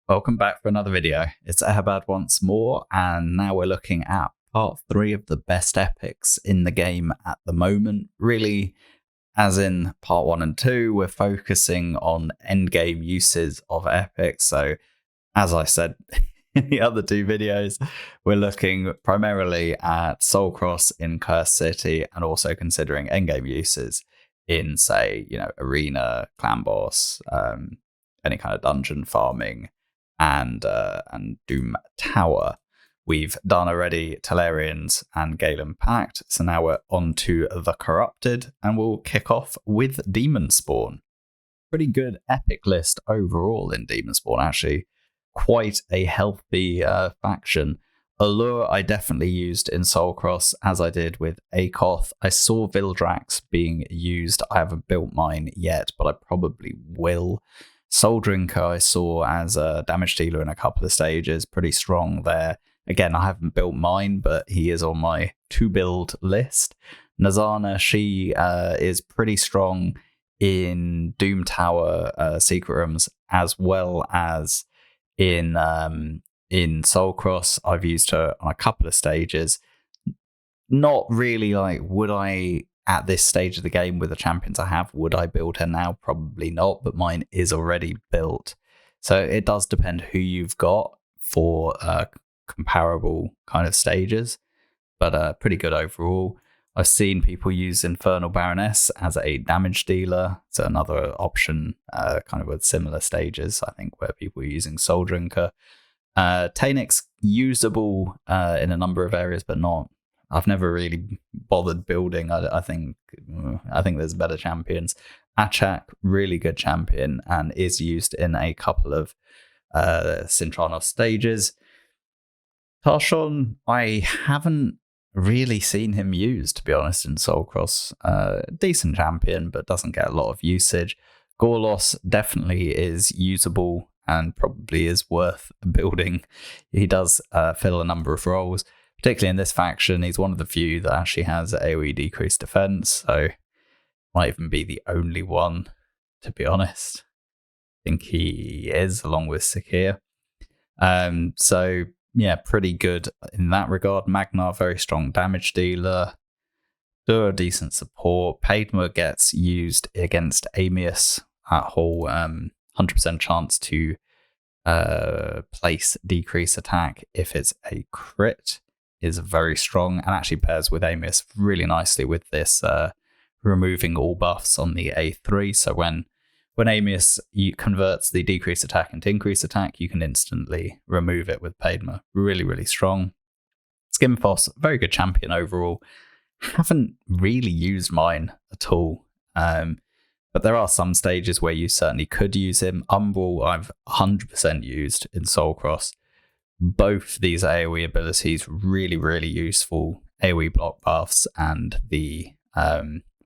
Welcome back for another video. It's Eharbad once more, and now we're looking at part 3 of the best epics in the game at the moment. Really, as in part 1 and 2, we're focusing on endgame uses of epics. So, as I said in the other 2 videos, we're looking primarily at Soulcross in Cursed City and also considering endgame uses in, say, arena, clan boss, any kind of dungeon farming, and Doom Tower. We've done already Talarians and Galen Pact, so now we're on to the Corrupted, and we'll kick off with Demon Spawn. Pretty good epic list overall in Demon Spawn, actually. Quite a healthy faction. Allure I definitely used in Soulcross, as I did with Akoth. I saw Vildrax being used. I haven't built mine yet, but I probably will. Soul Drinker I saw as a damage dealer in a couple of stages, pretty strong there. Again, I haven't built mine, but he is on my to-build list. Nazana, she is pretty strong in Doom Tower secret rooms, as well as in Soulcross. I've used her on a couple of stages. Not really would I, at this stage of the game with the champions I have, would I build her now? Probably not, but mine is already built. So it does depend who you've got for comparable kind of stages, but pretty good overall. I've seen people use Infernal Baroness as a damage dealer. So another option kind of with similar stages, I think, where people are using Soul Drinker. Tanix, usable in a number of areas, but not. I've never really bothered building. I think there's better champions. Achak, really good champion, and is used in a couple of Cintranos stages. Tarshon, I haven't really seen him used, to be honest, in Soulcross. Decent champion, but doesn't get a lot of usage. Gorlos definitely is usable and probably is worth building. He does fill a number of roles. Particularly in this faction, he's one of the few that actually has AoE decreased defense, so might even be the only one, to be honest. I think he is, along with Sakir. So, yeah, pretty good in that regard. Magnar, very strong damage dealer. Dura, decent support. Padma gets used against Amius. That whole 100% chance to place decrease attack if it's a crit is very strong, and actually pairs with Amius really nicely with this removing all buffs on the A3. So when Amius converts the decreased attack into increased attack, you can instantly remove it with Padma. Really, really strong. Skimfoss, very good champion overall. Haven't really used mine at all. But there are some stages where you certainly could use him. Umbral, I've 100% used in Soulcross. Both these AoE abilities really, really useful. AoE block buffs and the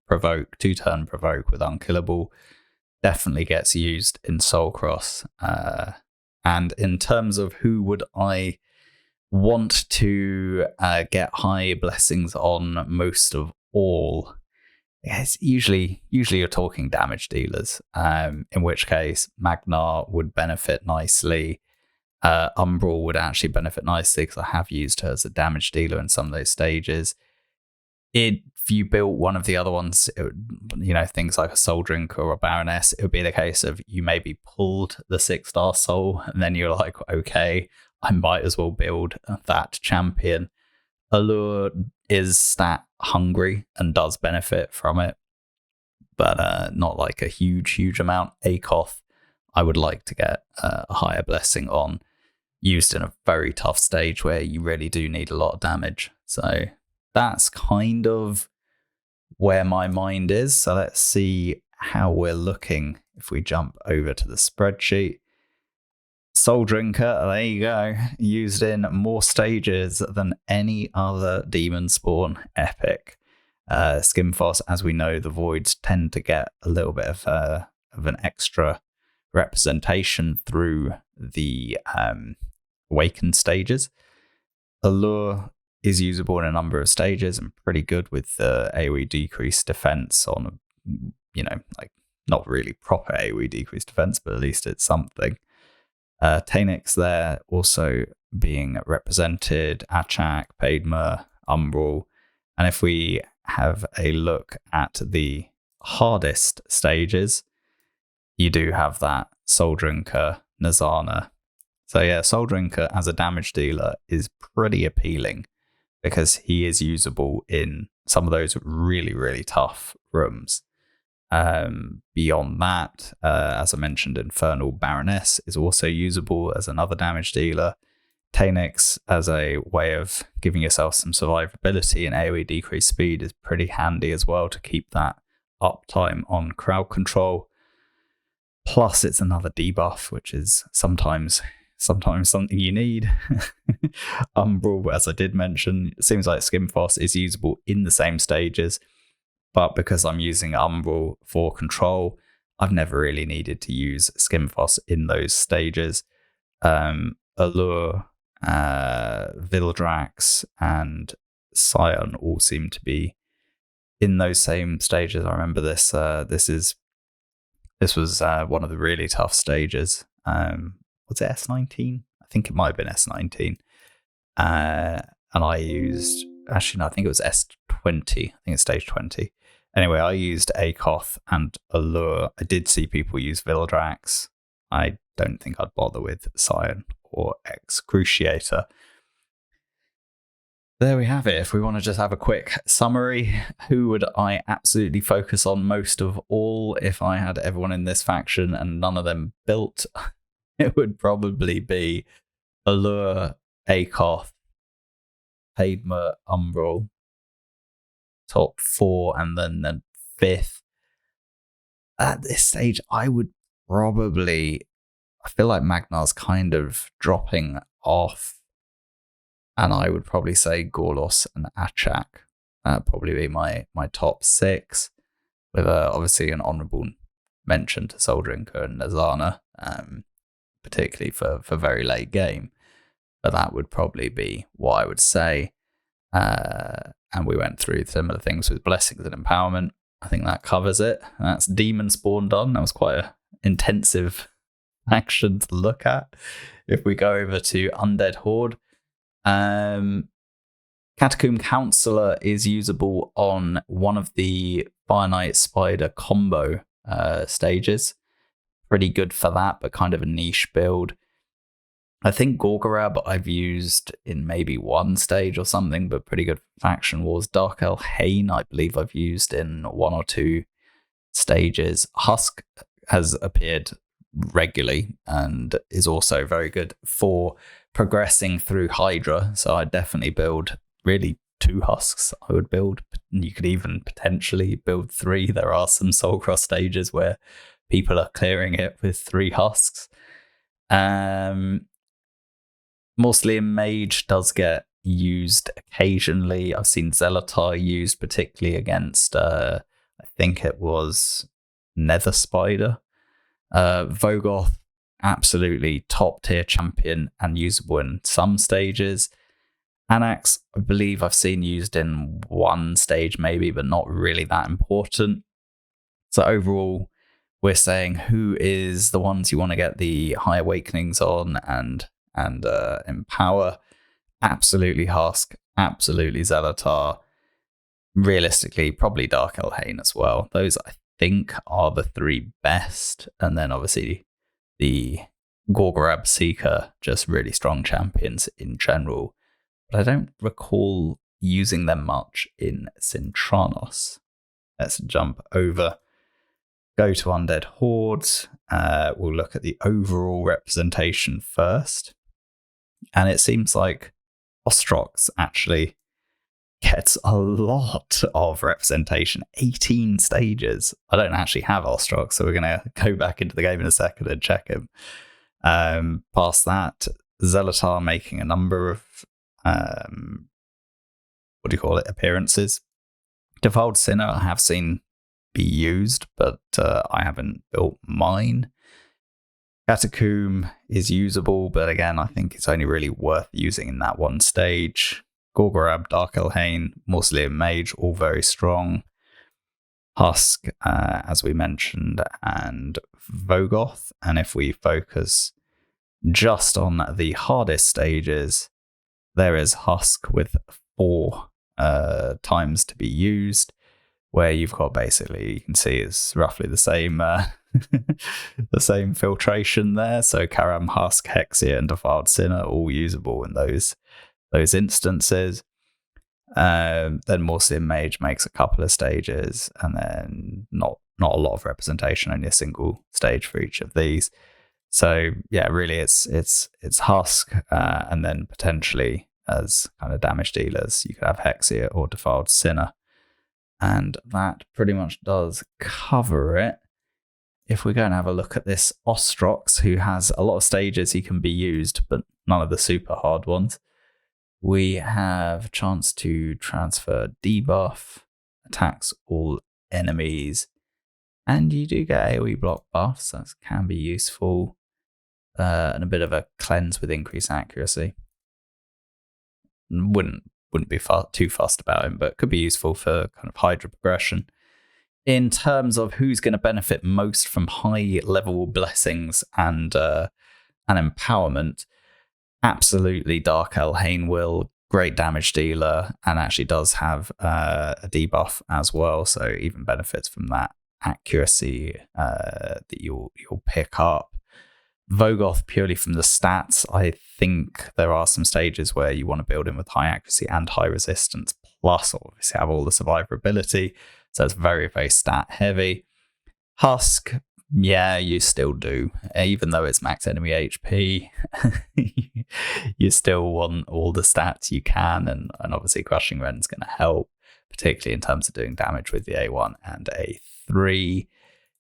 provoke, 2-turn provoke with unkillable definitely gets used in Soulcross. And in terms of who would I want to get high blessings on most of all, it's usually you're talking damage dealers, in which case Magnar would benefit nicely. Umbral would actually benefit nicely because I have used her as a damage dealer in some of those stages. If you built one of the other ones, things like a Soul Drinker or a Baroness, it would be the case of you maybe pulled the 6-star soul and then you're like, okay, I might as well build that champion. Allure is stat hungry and does benefit from it, but not like a huge amount. Akoth, I would like to get a higher blessing on, used in a very tough stage where you really do need a lot of damage. So that's kind of where my mind is. So let's see how we're looking if we jump over to the spreadsheet. Soul Drinker, there you go, used in more stages than any other Demon Spawn epic. Skimfoss, as we know, the Voids tend to get a little bit of an extra representation through the Awakened stages. Allure is usable in a number of stages and pretty good with the AoE decreased defense on, not really proper AoE decreased defense, but at least it's something. Tanix there also being represented, Achak, Padmer, Umbral. And if we have a look at the hardest stages, you do have that Soul Drinker, Nazana. So yeah, Soul Drinker as a damage dealer is pretty appealing because he is usable in some of those really, really tough rooms. Beyond that, as I mentioned, Infernal Baroness is also usable as another damage dealer. Tanix as a way of giving yourself some survivability and AoE decreased speed is pretty handy as well to keep that uptime on crowd control. Plus, it's another debuff, which is sometimes something you need. Umbral, as I did mention, it seems like Skimfoss is usable in the same stages, but because I'm using Umbral for control, I've never really needed to use Skimfoss in those stages. Allure, Vildrax, and Scion all seem to be in those same stages. I remember this. This was one of the really tough stages. Was it S19? I think it might have been S19. And I used, actually, no, I think it was S20. I think it's stage 20. Anyway, I used Akoth and Allure. I did see people use Vildrax. I don't think I'd bother with Scion or Excruciator. There we have it. If we want to just have a quick summary, who would I absolutely focus on most of all if I had everyone in this faction and none of them built? It would probably be Allure, Akoth, Padmer, Umbral, top 4, and then the 5th. At this stage, I would probably... I feel like Magnar's kind of dropping off. And I would probably say Gorlos and Achak. That'd probably be my top 6, with obviously an honourable mention to Soul Drinker and Nazana, particularly for very late game. But that would probably be what I would say. And we went through similar things with Blessings and Empowerment. I think that covers it. And that's Demon Spawn done. That was quite an intensive action to look at. If we go over to Undead Horde, Catacomb Counselor is usable on one of the Fire Knight Spider combo stages. Pretty good for that, but kind of a niche build. I think Gorgorab I've used in maybe one stage or something, but pretty good faction wars. Dark Elhane I believe I've used in 1 or 2 stages. Husk has appeared regularly and is also very good for progressing through Hydra, so I'd definitely build really 2 husks. I would build. You could even potentially build 3. There are some Soulcross stages where people are clearing it with 3 husks. Mausoleum Mage does get used occasionally. I've seen Zelatar used particularly against I think it was Nether Spider. Vogoth, absolutely top tier champion and usable in some stages. Anax, I believe I've seen used in 1 stage maybe, but not really that important. So overall, we're saying who is the ones you want to get the High Awakenings on and empower. Absolutely Husk, absolutely Zelatar. Realistically, probably Dark Elhane as well. Those I think are the 3 best, and then obviously the Gorgorab Seeker, just really strong champions in general. But I don't recall using them much in Sintranos. Let's jump over, go to Undead Hordes. We'll look at the overall representation first. And it seems like Ostrox actually gets a lot of representation. 18 stages. I don't actually have Ostrox, so we're going to go back into the game in a second and check him. Past that, Zelatar making a number of appearances. Defiled Sinner I have seen be used, but I haven't built mine. Catacomb is usable, but again, I think it's only really worth using in that 1 stage. Gorgorab, Dark Elhane, Mausoleum Mage, all very strong. Husk, as we mentioned, and Vogoth. And if we focus just on the hardest stages, there is Husk with 4 times to be used, where you've got basically, you can see it's roughly the same the same filtration there. So Karam, Husk, Hexia, and Defiled Sinner all usable in those instances. Then Morsian Mage makes a couple of stages, and then not a lot of representation, only a single stage for each of these. So yeah, really it's Husk, and then potentially as kind of damage dealers, you could have Hexia or Defiled Sinner. And that pretty much does cover it. If we go and have a look at this Ostrox, who has a lot of stages he can be used, but none of the super hard ones, we have a chance to transfer debuff, attacks all enemies, and you do get AoE block buffs, that can be useful, and a bit of a cleanse with increased accuracy. Wouldn't be too fussed about him, but could be useful for kind of Hydra progression. In terms of who's going to benefit most from high level blessings and empowerment, absolutely Dark Elhain will, great damage dealer, and actually does have a debuff as well, so even benefits from that accuracy that you'll pick up. Vogoth purely from the stats. I think there are some stages where you want to build him with high accuracy and high resistance, plus obviously have all the survivability, so it's very, very stat heavy. Husk, yeah, you still do. Even though it's max enemy HP, you still want all the stats you can, and obviously Crushing Ren's going to help, particularly in terms of doing damage with the A1 and A3.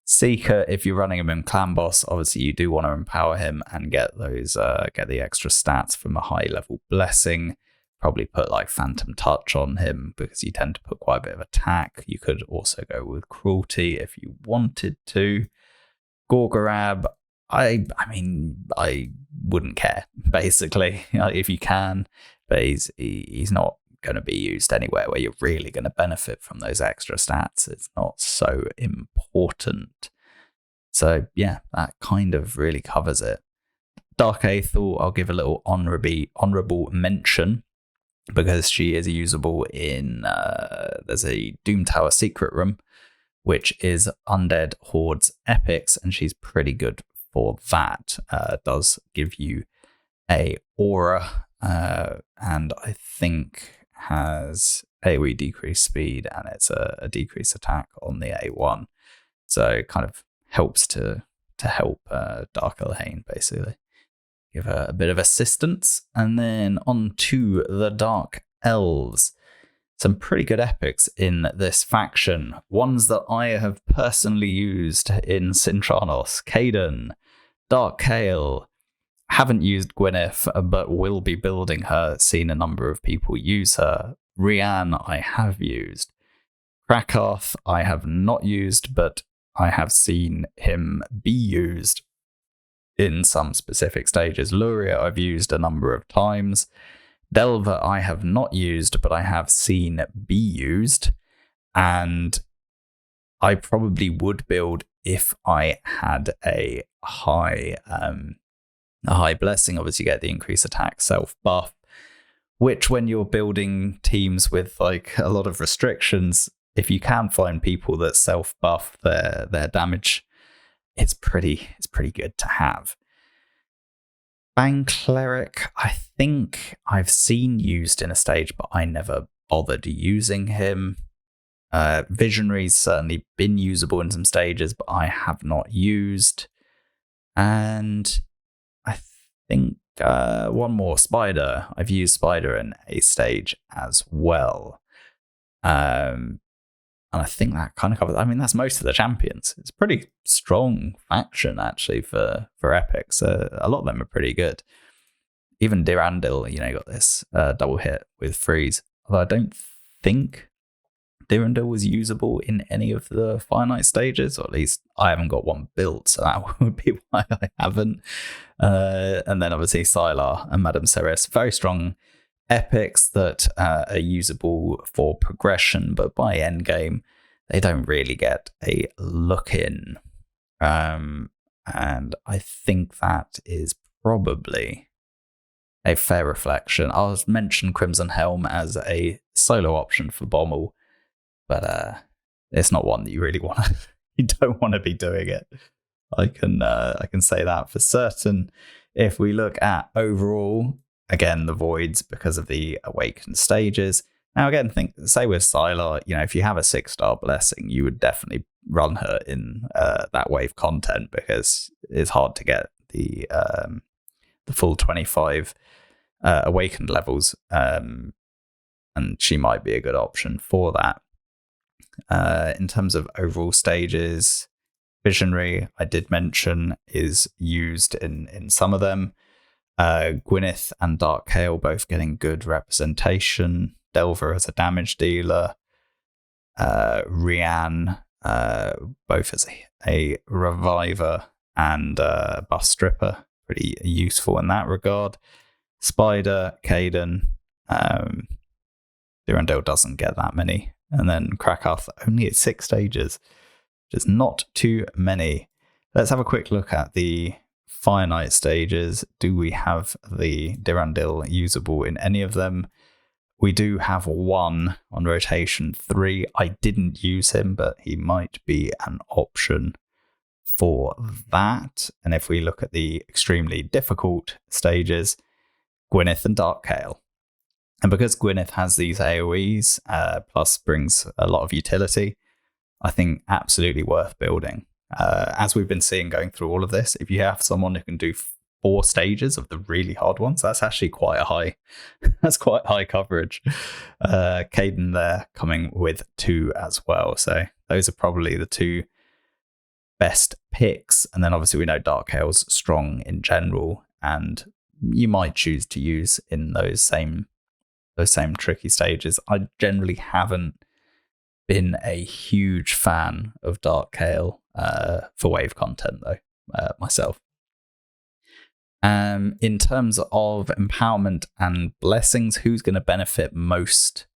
Seeker, if you're running him in Clan Boss, obviously you do want to empower him and get those get the extra stats from a high level blessing. Probably put like Phantom Touch on him because you tend to put quite a bit of attack. You could also go with Cruelty if you wanted to. Gorgorab, I mean, I wouldn't care, basically, if you can, but he's not going to be used anywhere where you're really going to benefit from those extra stats. It's not so important. So yeah, that kind of really covers it. Dark Aethel, I'll give a little honorable mention because she is usable in there's a Doom Tower secret room, which is Undead, Hordes, Epics, and she's pretty good for that. Does give you a aura, and I think has AoE decreased speed, and it's a decreased attack on the A1. So it kind of helps to help Dark Elhain, basically. Give her a bit of assistance. And then on to the Dark Elves. Some pretty good epics in this faction. Ones that I have personally used in Sintranos. Caden, Dark Kale. Haven't used Gwyneth, but will be building her. Seen a number of people use her. Rian, I have used. Krakoth, I have not used, but I have seen him be used in some specific stages. Luria, I've used a number of times. Delver, I have not used, but I have seen be used. And I probably would build if I had a high blessing. Obviously, you get the increased attack self buff, which when you're building teams with like a lot of restrictions, if you can find people that self buff their damage, it's pretty good to have. Bang Cleric, I think I've seen used in a stage, but I never bothered using him. Visionary's certainly been usable in some stages, but I have not used. And I think one more, Spider. I've used Spider in a stage as well. And I think that kind of covers. I mean, that's most of the champions. It's a pretty strong faction, actually, for epics. A lot of them are pretty good. Even Dirandil, you got this double hit with freeze. Although I don't think Dirandil was usable in any of the finite stages, or at least I haven't got one built, so that would be why I haven't. And then obviously Sylar and Madame Ceres, very strong epics that are usable for progression, but by endgame they don't really get a look in. And I think that is probably a fair reflection. I'll mention Crimson Helm as a solo option for Bommel, but it's not one that you really want to. You don't want to be doing it. I can say that for certain. If we look at overall, again, the voids because of the awakened stages. Now, again, say with Sylar, if you have a 6-star blessing, you would definitely run her in that wave content because it's hard to get the full 25 awakened levels, and she might be a good option for that. In terms of overall stages, Visionary, I did mention, is used in some of them. Gwyneth and Dark Kael both getting good representation. Delver as a damage dealer. Rianne, both as a reviver and buff stripper. Pretty useful in that regard. Spider, Caden. Durandal doesn't get that many. And then Krakath only at 6 stages. Which is not too many. Let's have a quick look at the Fire Knight stages. Do we have the Durandal usable in any of them? We do have one on rotation 3. I didn't use him, but he might be an option for that. And if we look at the extremely difficult stages, Gwyneth and Dark Kael. And because Gwyneth has these AoEs, plus brings a lot of utility, I think absolutely worth building. As we've been seeing going through all of this, if you have someone who can do 4 stages of the really hard ones, that's actually quite a high. That's quite high coverage. Caden there coming with 2 as well. So those are probably the 2 best picks. And then obviously we know Dark Kael's strong in general, and you might choose to use in those same tricky stages. I generally haven't been a huge fan of Dark Kael for wave content though, myself. In terms of empowerment and blessings, who's going to benefit most?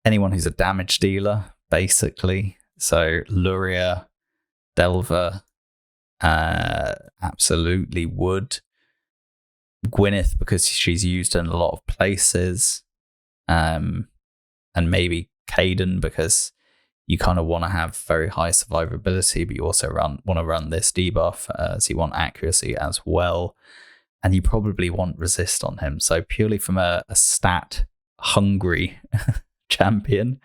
Anyone who's a damage dealer, basically. So Luria, Delver, absolutely would. Gwyneth, because she's used in a lot of places, and maybe Caden, because you kind of want to have very high survivability, but you also want to run this debuff, so you want accuracy as well, and you probably want resist on him. So purely from a stat hungry champion,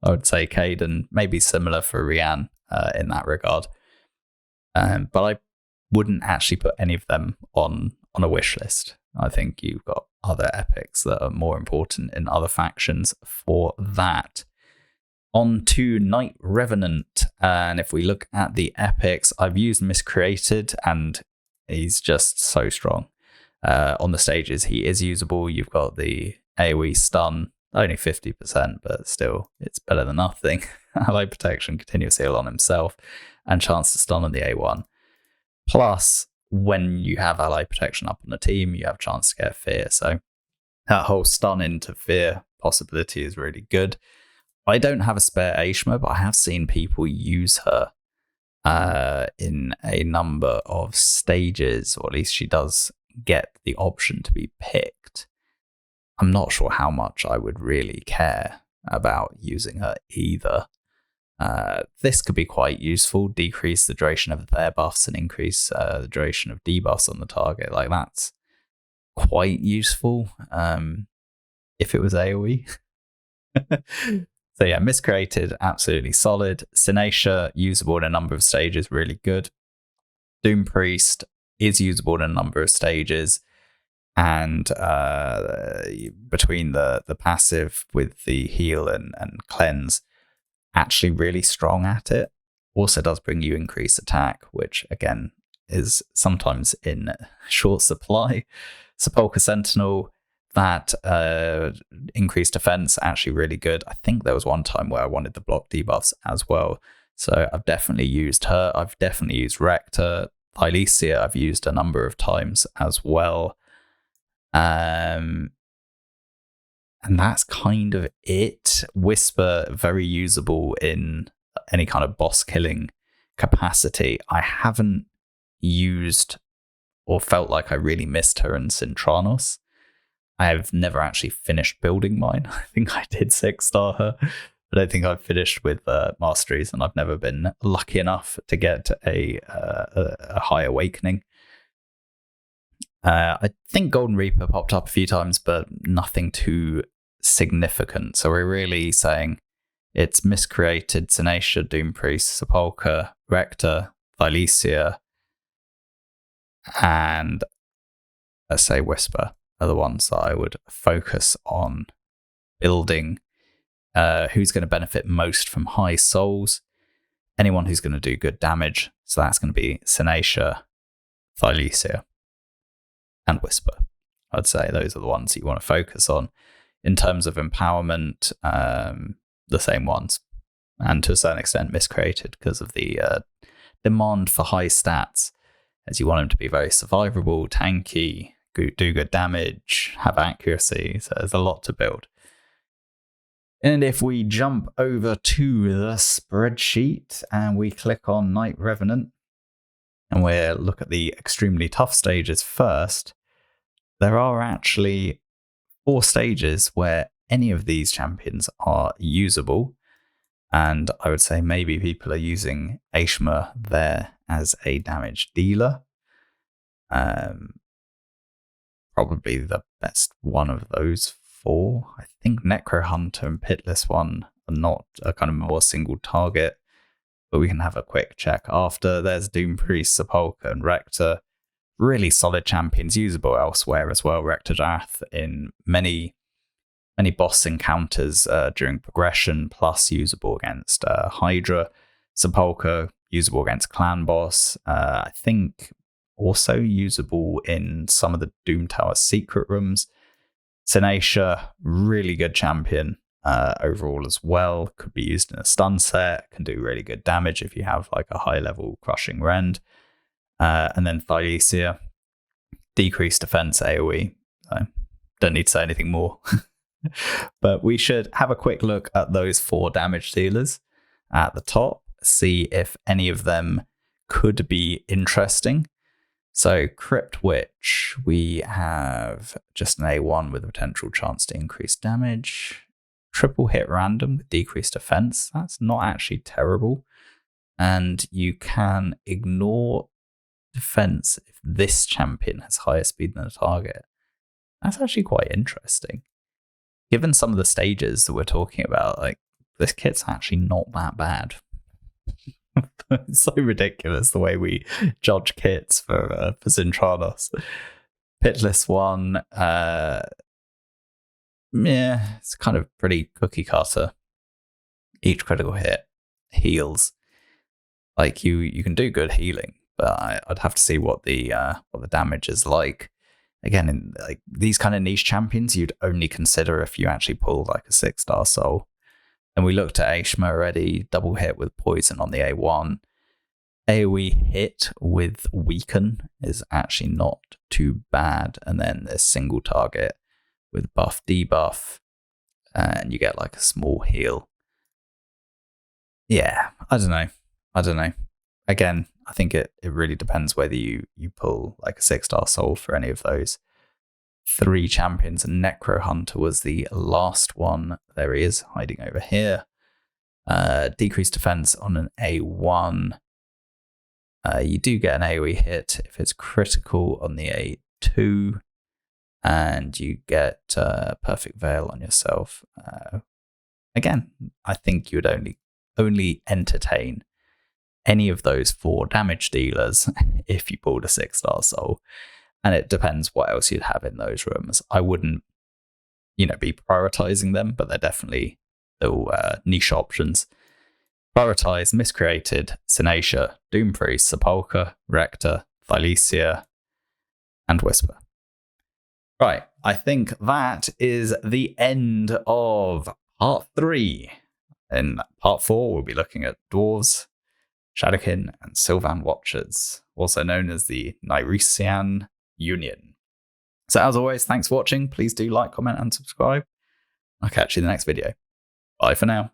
I would say Caden, maybe similar for Rianne in that regard, but I wouldn't actually put any of them on a wish list. I think you've got other epics that are more important in other factions for that. On to Knight Revenant, and if we look at the epics, I've used Miscreated, and he's just so strong. On the stages, he is usable. You've got the AoE stun, only 50%, but still, it's better than nothing. Ally protection, continuous heal on himself, and chance to stun on the A1. Plus, when you have ally protection up on a team, you have a chance to get fear. So that whole stun into fear possibility is really good. I don't have a spare Aishma, but I have seen people use her in a number of stages, or at least she does get the option to be picked. I'm not sure how much I would really care about using her either. This could be quite useful, decrease the duration of their buffs and increase the duration of debuffs on the target. Like, that's quite useful if it was AoE. So yeah, Miscreated, absolutely solid. Sinacia, usable in a number of stages, really good. Doom Priest is usable in a number of stages, and between the passive with the heal and cleanse, actually really strong at it. Also does bring you increased attack, which again is sometimes in short supply. Sepulchre Sentinel, that increased defense, actually really good. I think there was one time where I wanted the block debuffs as well, so I've definitely used her. I've definitely used Rector. Thylesia I've used a number of times as well, and that's kind of it. Whisper, very usable in any kind of boss killing capacity. I haven't used or felt like I really missed her in Sintranos. I have never actually finished building mine. I think I did 6-star her. I don't think I've finished with masteries, and I've never been lucky enough to get a high awakening. I think Golden Reaper popped up a few times, but nothing too significant. So we're really saying it's Miscreated, Tenacia, Doom Priest, Sepulchre, Rector, Thylesia, and let's say Whisper are the ones that I would focus on building. Who's going to benefit most from high souls? Anyone who's going to do good damage. So that's going to be Tenacia, Thylesia, and Whisper. I'd say those are the ones you want to focus on. In terms of empowerment, the same ones. And to a certain extent, Miscreated because of the demand for high stats, as you want them to be very survivable, tanky, do good damage, have accuracy. So there's a lot to build. And if we jump over to the spreadsheet and we click on Night Revenant, and we look at the extremely tough stages first, there are actually 4 stages where any of these champions are usable. And I would say maybe people are using Aishma there as a damage dealer. Probably the best one of those 4. I think Necro Hunter and Pitless One are not a kind of more single target, but we can have a quick check after. There's Doom Priest, Sepulchre, and Rector. Really solid champions, usable elsewhere as well. Rector Dath in many boss encounters during progression, plus usable against Hydra. Sepulchre, usable against Clan Boss. I think also usable in some of the Doom Tower secret rooms. Tenacia, really good champion overall as well. Could be used in a stun set, can do really good damage if you have like a high level crushing rend. And then Thylesia, decreased defense AoE. So don't need to say anything more. But we should have a quick look at those 4 damage dealers at the top, see if any of them could be interesting. So Crypt Witch, we have just an A1 with a potential chance to increase damage. Triple hit random with decreased defense. That's not actually terrible. And you can ignore defense if this champion has higher speed than a target. That's actually quite interesting. Given some of the stages that we're talking about, like, this kit's actually not that bad. It's so ridiculous the way we judge kits for Zintranos. Pitless One, it's kind of pretty cookie cutter. Each critical hit heals. Like you can do good healing, but I'd have to see what the damage is like. Again, in like these kind of niche champions, you'd only consider if you actually pull like a 6-star soul. And we looked at Aishma already, double hit with poison on the A1. AoE hit with weaken is actually not too bad. And then there's single target with buff debuff, and you get like a small heal. Yeah, I don't know. Again, I think it really depends whether you pull like a 6-star soul for any of those 3 champions. And Necro Hunter was the last one. There he is, hiding over here. Decreased defense on an A1. You do get an AoE hit if it's critical on the A2. And you get Perfect Veil on yourself. Again, I think you would only entertain any of those 4 damage dealers if you pulled a 6-star soul. And it depends what else you'd have in those rooms. I wouldn't, be prioritizing them, but they're definitely the niche options. Prioritize Miscreated, Tenacia, Doom Priest, Sepulchre, Rector, Thylesia, and Whisper. Right, I think that is the end of part 3. In part 4, we'll be looking at Dwarves, Shadowkin, and Sylvan Watchers, also known as the Nyresian Union. So as always, thanks for watching. Please do like, comment, and subscribe. I'll catch you in the next video. Bye for now.